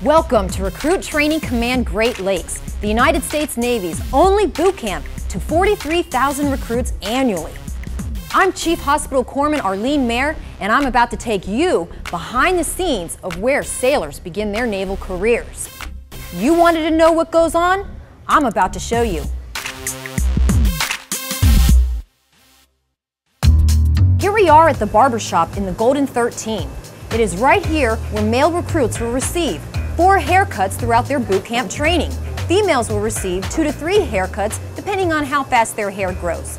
Welcome to Recruit Training Command Great Lakes, the United States Navy's only boot camp to 43,000 recruits annually. I'm Chief Hospital Corpsman Arlene Mayer, and I'm about to take you behind the scenes of where sailors begin their naval careers. You wanted to know what goes on? I'm about to show you. Here we are at the Barber Shop in the Golden 13. It is right here where male recruits will receive 4 haircuts throughout their boot camp training. Females will receive 2 to 3 haircuts depending on how fast their hair grows.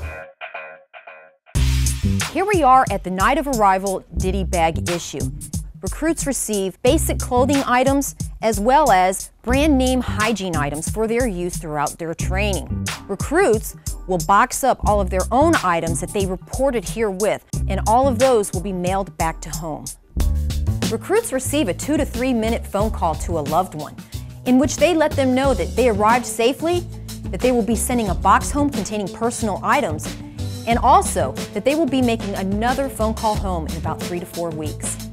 Here we are at the night of arrival ditty bag issue. Recruits receive basic clothing items as well as brand name hygiene items for their use throughout their training. Recruits will box up all of their own items that they reported here with, and all of those will be mailed back to home. Recruits receive a 2 to 3 minute phone call to a loved one, in which they let them know that they arrived safely, that they will be sending a box home containing personal items, and also that they will be making another phone call home in about 3 to 4 weeks.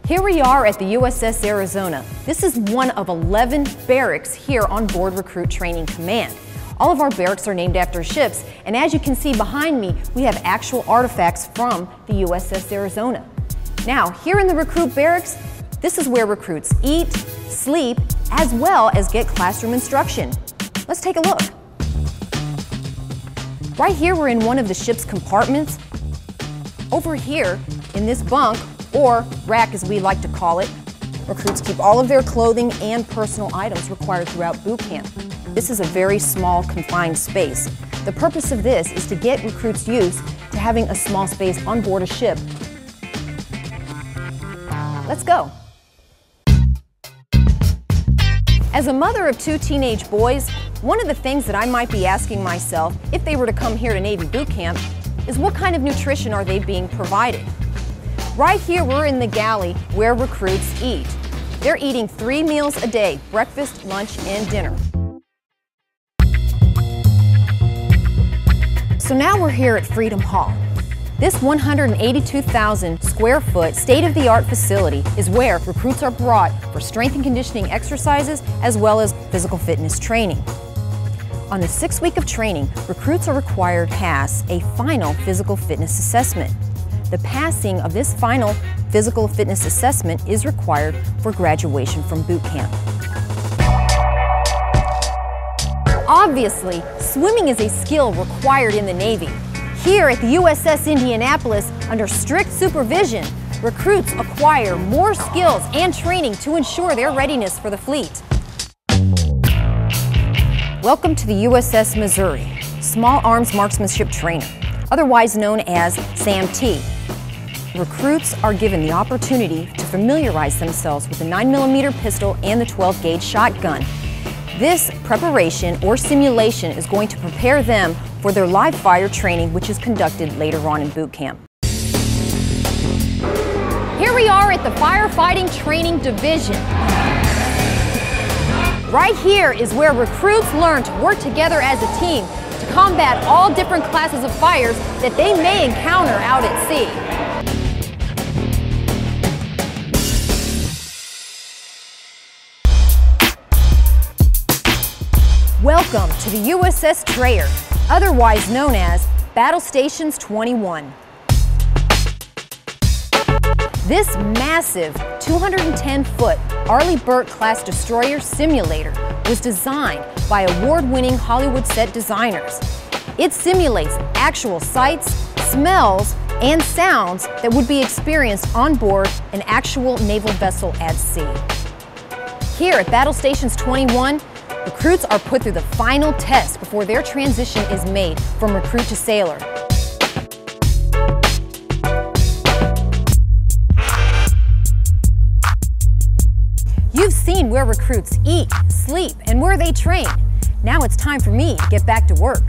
Here we are at the USS Arizona. This is one of 11 barracks here on board Recruit Training Command. All of our barracks are named after ships, and as you can see behind me, we have actual artifacts from the USS Arizona. Now, here in the recruit barracks, this is where recruits eat, sleep, as well as get classroom instruction. Let's take a look. Right here, we're in one of the ship's compartments. Over here, in this bunk, or rack as we like to call it, recruits keep all of their clothing and personal items required throughout boot camp. This is a very small, confined space. The purpose of this is to get recruits used to having a small space on board a ship. Let's go. As a mother of 2 teenage boys, one of the things that I might be asking myself if they were to come here to Navy boot camp is what kind of nutrition are they being provided? Right here, we're in the galley where recruits eat. They're eating 3 meals a day, breakfast, lunch, and dinner. So now we're here at Freedom Hall. This 182,000 square foot state-of-the-art facility is where recruits are brought for strength and conditioning exercises as well as physical fitness training. On the 6th week of training, recruits are required to pass a final physical fitness assessment. The passing of this final physical fitness assessment is required for graduation from boot camp. Obviously, swimming is a skill required in the Navy. Here at the USS Indianapolis, under strict supervision, recruits acquire more skills and training to ensure their readiness for the fleet. Welcome to the USS Missouri, Small Arms Marksmanship Trainer, otherwise known as SAM-T. Recruits are given the opportunity to familiarize themselves with the 9mm pistol and the 12-gauge shotgun. This preparation or simulation is going to prepare them for their live fire training, which is conducted later on in boot camp. Here we are at the Firefighting Training Division. Right here is where recruits learn to work together as a team to combat all different classes of fires that they may encounter out at sea. Welcome to the USS Dreier, otherwise known as Battle Stations 21. This massive 210-foot Arleigh Burke-class destroyer simulator was designed by award-winning Hollywood set designers. It simulates actual sights, smells, and sounds that would be experienced on board an actual naval vessel at sea. Here at Battle Stations 21, recruits are put through the final test before their transition is made from recruit to sailor. You've seen where recruits eat, sleep, and where they train. Now it's time for me to get back to work.